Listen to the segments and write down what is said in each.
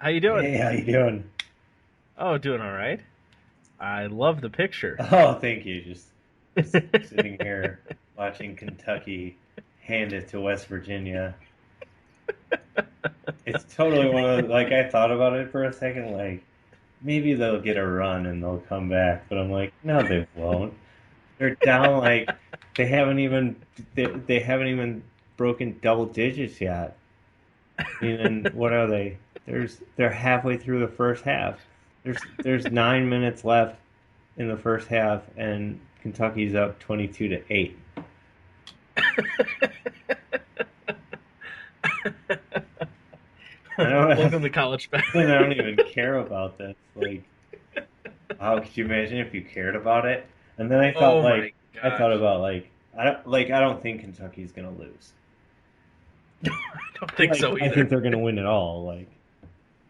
How you doing? Hey, how you doing? Oh, doing all right. I love the picture. Oh, thank you. Just sitting here watching Kentucky hand it to West Virginia. It's totally one of like I thought about it for a second, like maybe they'll get a run and they'll come back, but I'm like, no, they won't. They're down like they haven't even they haven't even broken double digits yet. And what are they? They're halfway through the first half. There's 9 minutes left in the first half, and Kentucky's up 22-8. I don't, Welcome to college back. I don't even care about this. Like, how could you imagine if you cared about it? And then Oh my I thought gosh. about I don't think Kentucky's gonna lose. I don't think Like, so I think either. they're gonna win it all. Like,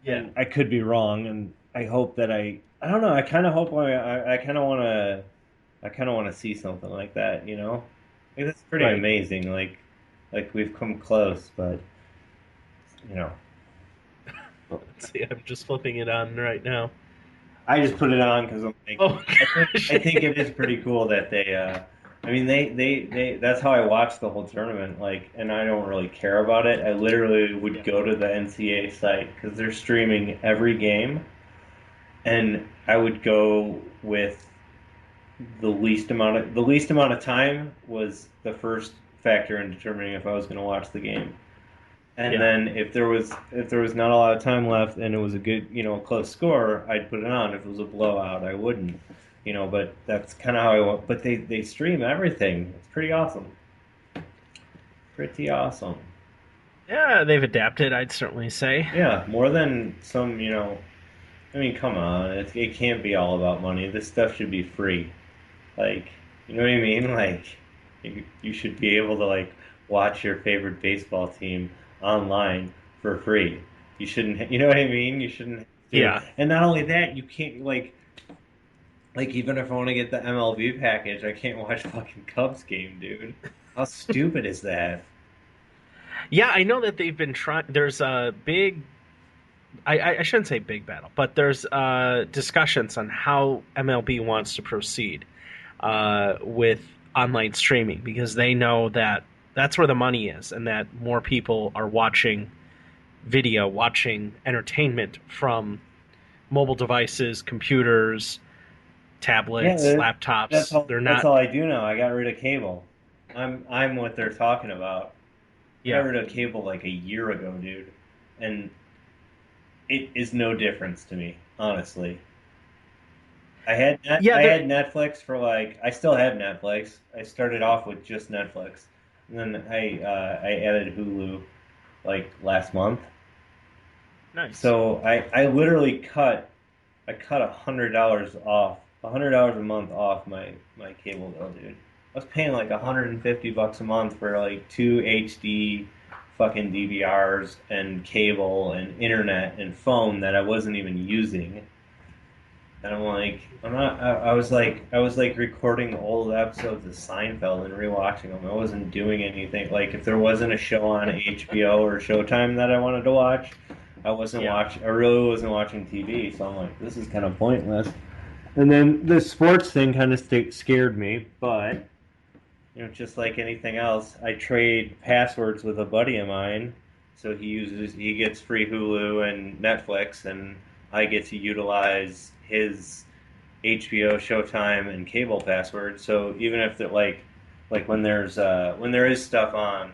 Yeah. and I could be wrong, and I hope that I don't know. I kind of hope I kind of want to see something like that. Like, that's pretty Right. amazing. Like we've come close, but you know. Let's see. I'm just flipping it on right now. I just put it on because I'm like, Oh I gosh. think it is pretty cool that they. I mean, they. That's how I watched the whole tournament. Like, and I don't really care about it. I literally would Yeah. go to the NCAA site because they're streaming every game, and I would go with the least amount of time was the first factor in determining if I was going to watch the game. And Yeah. then if there was not a lot of time left and it was a good, close score, I'd put it on. If it was a blowout, I wouldn't. But that's kind of how I want. But they stream everything. It's pretty awesome. Pretty awesome. Yeah. They've adapted. I'd certainly say. Yeah, more than some, I mean, come on. It can't be all about money. This stuff should be free. Like, you know what I mean? Like, you should be able to like watch your favorite baseball team online for free. You shouldn't, you know what I mean? You shouldn't have to. Yeah. And not only that, you can't like even if I want to get the MLB package, I can't watch fucking Cubs game, dude. How stupid is that? Yeah. I know that they've been trying. There's a big. I shouldn't say big battle, but there's discussions on how MLB wants to proceed with online streaming because they know that that's where the money is and that more people are watching video, watching entertainment from mobile devices, computers, Yeah, tablets, laptops. They're that's not, all I do now. I got rid of cable. I'm what they're talking about. I got yeah. rid of cable like a year ago, dude. And it is no difference to me, honestly. Yeah, I they're, had Netflix for like I still have Netflix. I started off with just Netflix, and then I added Hulu like last month. nice. So I literally cut $100 off, $100 a month off my cable bill, dude. I was paying like Wow. $150 a month for like two HD fucking DVRs and cable and internet and phone that I wasn't even using. And I'm like, I'm not. I was like recording old episodes of Seinfeld and rewatching them. I wasn't doing anything. Like, if there wasn't a show on HBO or Showtime that I wanted to watch, Yeah. I really wasn't watching TV. So I'm like, this is kind of pointless. And then the sports thing kind of scared me, but just like anything else, I trade passwords with a buddy of mine. So he gets free Hulu and Netflix, and I get to utilize his HBO, Showtime, and cable password. So even if they're like when there is stuff on,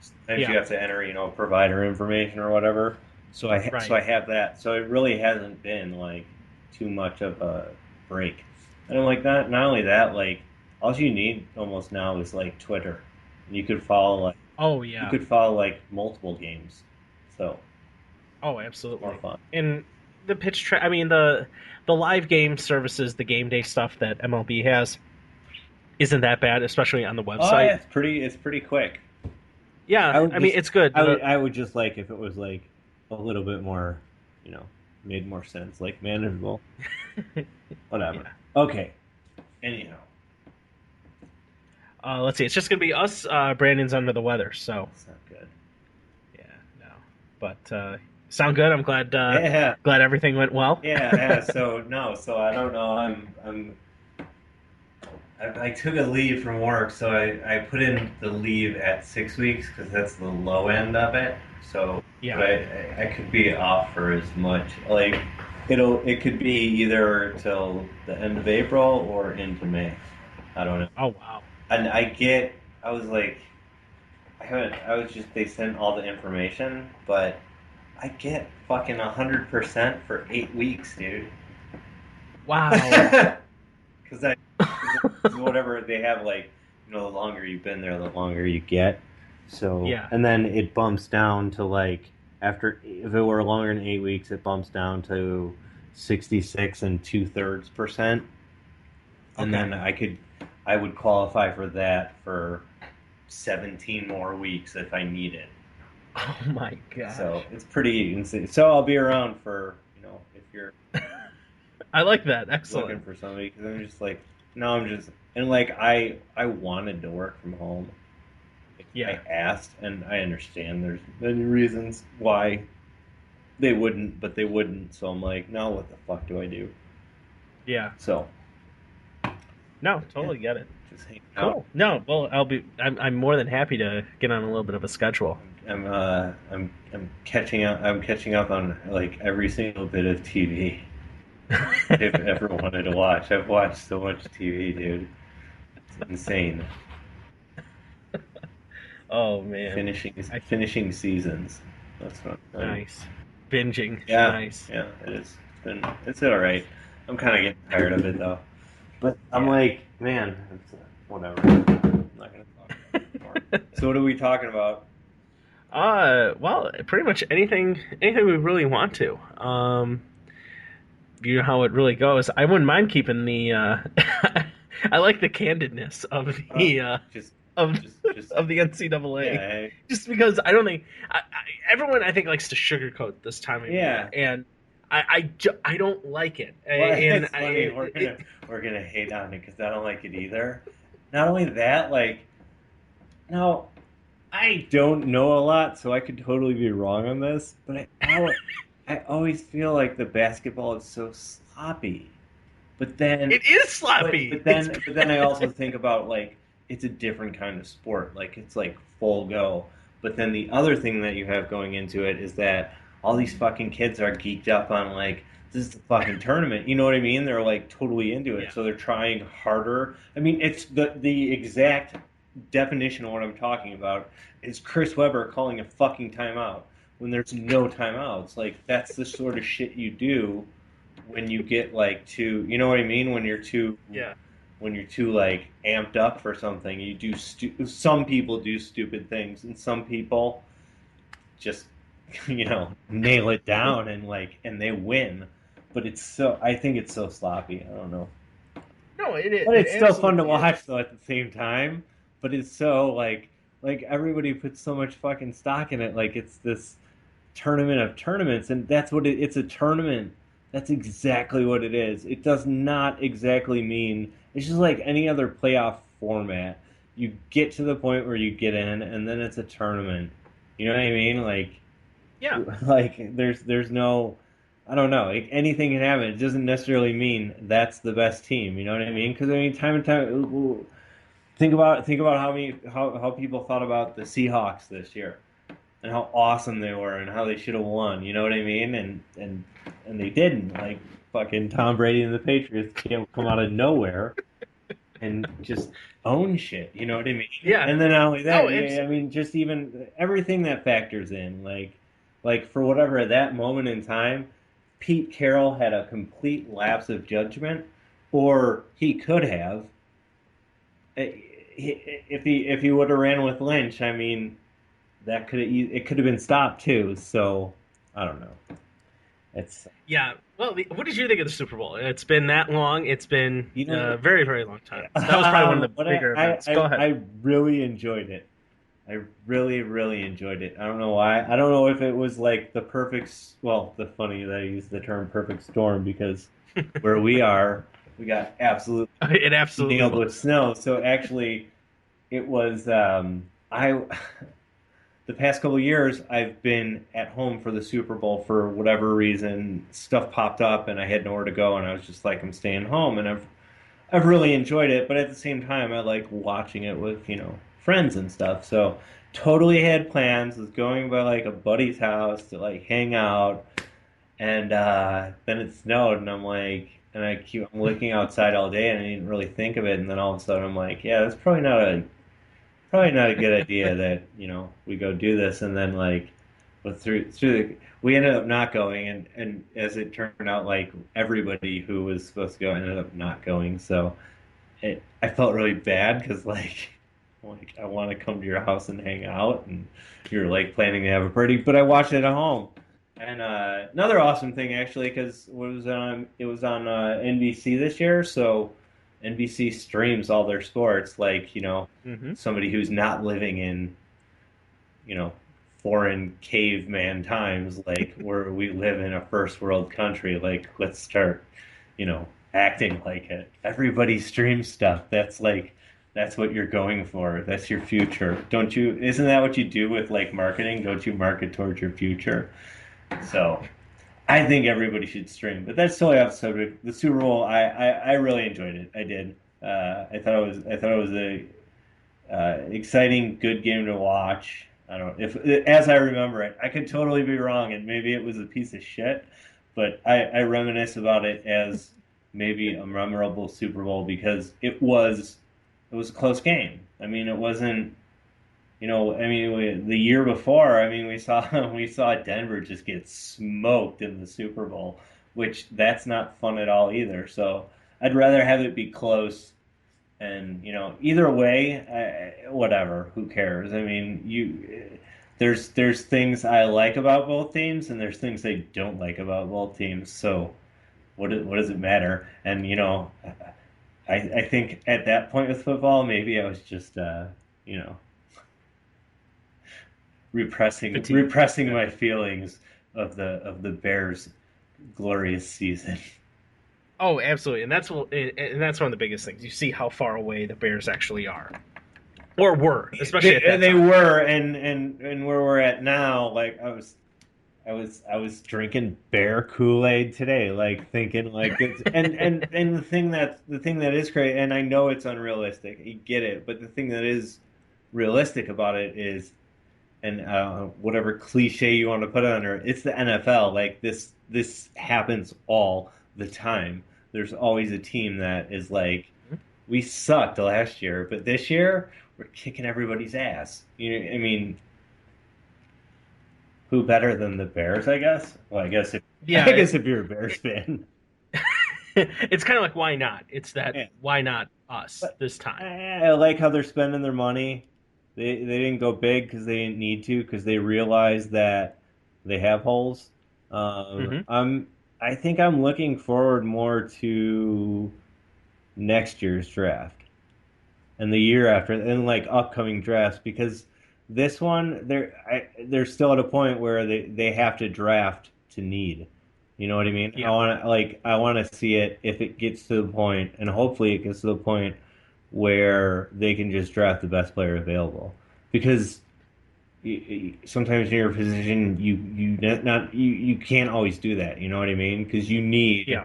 sometimes you Yeah. have to enter, provider information or whatever. So Right. I have that. So it really hasn't been like too much of a break. And I'm like, not only that, like all you need almost now is like Twitter. And Oh, you yeah. could follow like multiple games. So Oh, it's more absolutely. fun. And the I mean, the live game services, the game day stuff that MLB has isn't that bad, especially on the Oh website. yeah, it's pretty quick. Yeah, I would I mean just it's good. I would just like if it was like a little bit more, you know, made more sense, like manageable. Whatever. Yeah. Okay. Anyhow, Let's see. It's just gonna be us. Brandon's under the weather, so that's not good. yeah, no. But Sound good? I'm glad Yeah, glad everything went well. yeah. So no, so I don't know. I took a leave from work, so I put in the leave at 6 weeks because that's the low end of it. So, but Yeah. I could be off for as much. Like it could be either till the end of April or into May. I don't know. Oh wow. And I was like, I was just, they sent all the information, but I get fucking 100% for 8 weeks, dude. Wow. Because I, cause whatever they have, like, the longer you've been there, the longer you get. So, Yeah. and then it bumps down to like, after, if it were longer than 8 weeks, it bumps down to 66 and 2/3%. And Okay. then I would qualify for that for 17 more weeks if I need it. Oh my So gosh. it's pretty insane. So I'll be around for, if you're I like that. looking Excellent. for somebody, because I'm just like, no, I'm just, and like I wanted to work from home. I Yeah. asked, and I understand there's many reasons why they wouldn't, but they wouldn't. So I'm like, now what the fuck do I do? Yeah. So No, yeah, totally get it. just hang out. Cool. No, well, I'm more than happy to get on a little bit of a schedule. I'm catching up. I'm catching up on like every single bit of TV. If ever wanted to watch, I've watched so much TV, dude. It's insane. Oh man. Finishing I finishing seasons. That's what I'm. nice. Binging. Yeah, Nice. yeah. It's all right. I'm kind of getting tired of it though. But I'm Yeah. like, man, whatever. I'm not gonna talk about it anymore. So what are we talking about? Well, pretty much anything we really want to. You know how it really goes. I wouldn't mind keeping the I like the candidness Uh, just, of just, of the NCAA, yeah, just because I don't think everyone I think likes to sugarcoat this time of year, yeah. and I don't like it, Well, and it's funny. We're gonna hate on it because I don't like it either. Not only that, like, now I don't know a lot, so I could totally be wrong on this, but I always feel like the basketball is so sloppy. But then, it is but sloppy. but then, but then I also think about like it's a different kind of sport. Like it's like full go. But then the other thing that you have going into it is that all these fucking kids are geeked up on like this is the fucking tournament. You know what I mean? They're like totally into it, Yeah, so they're trying harder. I mean, it's the exact definition of what I'm talking about is Chris Webber calling a fucking timeout when there's no timeouts. Like that's the sort of shit you do when you get like too, you know what I mean? yeah, When you're too like amped up for something, you do some people do stupid things, and some people just nail it down and and they win. But I think it's so sloppy. I don't know. no, But it it's still fun to absolutely watch is. though at the same time. But it's so like everybody puts so much fucking stock in it. Like it's this tournament of tournaments, and that's what it's a tournament. That's exactly what it is. It does not exactly mean it's just like any other playoff format. You get to the point where you get in, and then it's a tournament. You know what I mean? Yeah, Like there's no, I don't know. Like, anything can happen. It doesn't necessarily mean that's the best team. You know what I mean? Because I mean, time and time. Think about how people thought about the Seahawks this year and how awesome they were and how they should have won. You know what I mean? And they didn't. Like fucking Tom Brady and the Patriots can't come out of nowhere and just own shit. You know what I mean? yeah. And then not only Oh, that, it's yeah, I mean, just even everything that factors in, like for whatever at that moment in time, Pete Carroll had a complete lapse of judgment, or he could have, if he would have ran with Lynch. I mean, it could have been stopped too. So I don't know. It's yeah. Well, what did you think of the Super Bowl? It's been that long. It's been you know a very, very long time. yeah. That was probably one of the But bigger events. Go ahead. I really enjoyed it. I really, really enjoyed it. I don't know why. I don't know if it was like the perfect. Well, the funny that I use the term perfect storm because where we are, we got absolutely It absolutely nailed with was. snow. So actually, it was. I the past couple of years, I've been at home for the Super Bowl for whatever reason. Stuff popped up, and I had nowhere to go, and I was just like, I'm staying home, and I've really enjoyed it. But at the same time, I like watching it with friends and stuff. So totally had plans. Was going by like a buddy's house to like hang out, and then it snowed, and I'm looking outside all day, and I didn't really think of it, and then all of a sudden I'm like, yeah, that's probably not a good idea that we go do this, and then like, but we ended up not going, and as it turned out, like everybody who was supposed to go ended up not going, so I felt really bad because like I want to come to your house and hang out, and you're like planning to have a party, but I watched it at home. And another awesome thing actually, because it was on NBC this year, so NBC streams all their sports, like Hmm. somebody who's not living in you know foreign caveman times, like where we live in a first world country. Like, let's start you know acting like it. Everybody streams stuff. That's what you're going for. That's your future. Don't you? Isn't that what you do with like marketing? Don't you market towards your future? So I think everybody should stream. But that's totally off the subject. The Super Bowl, I really enjoyed it. I did. I thought it was a exciting, good game to watch. I don't if as I remember it. I could totally be wrong, and maybe it was a piece of shit. But I reminisce about it as maybe a memorable Super Bowl because it was a close game. I mean, it wasn't. I mean, the year before, I mean, we saw we saw Denver just get smoked in the Super Bowl, which that's not fun at all either. So I'd rather have it be close, and either way, whatever. Who cares? I mean, there's things I like about both teams, and there's things I don't like about both teams. So what does it matter? And I think at that point with football, maybe I was just you know repressing Fatigue. repressing Yeah. my feelings of the Bears' glorious season. Oh, absolutely, and that's one of the biggest things. You see how far away the Bears actually are, or were, especially at that They time. were, and where we're at now, like I was drinking Bear Kool-Aid today, like thinking like it's and the thing that is great, and I know it's unrealistic, you get it, but the thing that is realistic about it is, and whatever cliche you want to put on her, it's the NFL. Like this happens all the time. There's always a team that is like, we sucked last year, but this year we're kicking everybody's ass. I mean, who better than the Bears? I guess. Well, I guess if Yeah, I guess if you're a Bears fan, it's kind of like why not? It's that yeah. why not us But this time? I like how they're spending their money. They didn't go big because they didn't need to because they realized that they have holes. Um, Hmm. I'm I think I'm looking forward more to next year's draft and the year after and like upcoming drafts because this one they're still at a point where they have to draft to need. You know what I mean? Yeah. I want to see it if it gets to the point, and hopefully it gets to the point where they can just draft the best player available because sometimes in your position you can't always do that. You know what I mean? Because you need Yeah.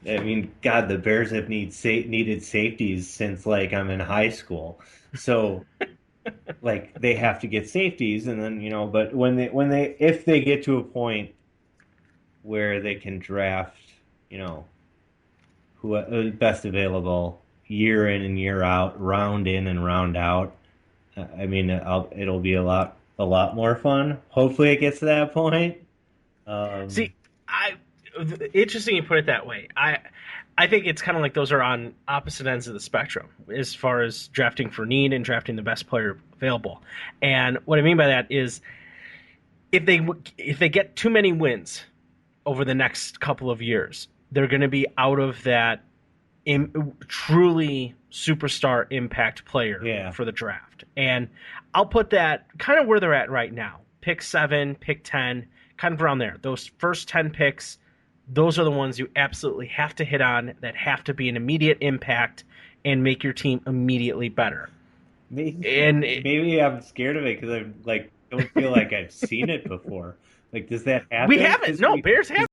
I mean, God, the Bears have needed safeties since like I'm in high school. So like they have to get safeties, and then but if they get to a point where they can draft, you know, who best available year in and year out, round in and round out. I mean, it'll be a lot more fun. Hopefully, it gets to that point. Um, See, I interesting you put it that way. I think it's kind of like those are on opposite ends of the spectrum as far as drafting for need and drafting the best player available. And what I mean by that is if they get too many wins over the next couple of years, they're going to be out of that truly superstar impact player yeah, for the draft. And I'll put that kind of where they're at right now. Pick 7, pick 10, kind of around there. Those first 10 picks, those are the ones you absolutely have to hit on that have to be an immediate impact and make your team immediately better. And Maybe I'm scared of it because I like don't feel like I've seen it before. Like, does that we happen? haven't. No, Bears have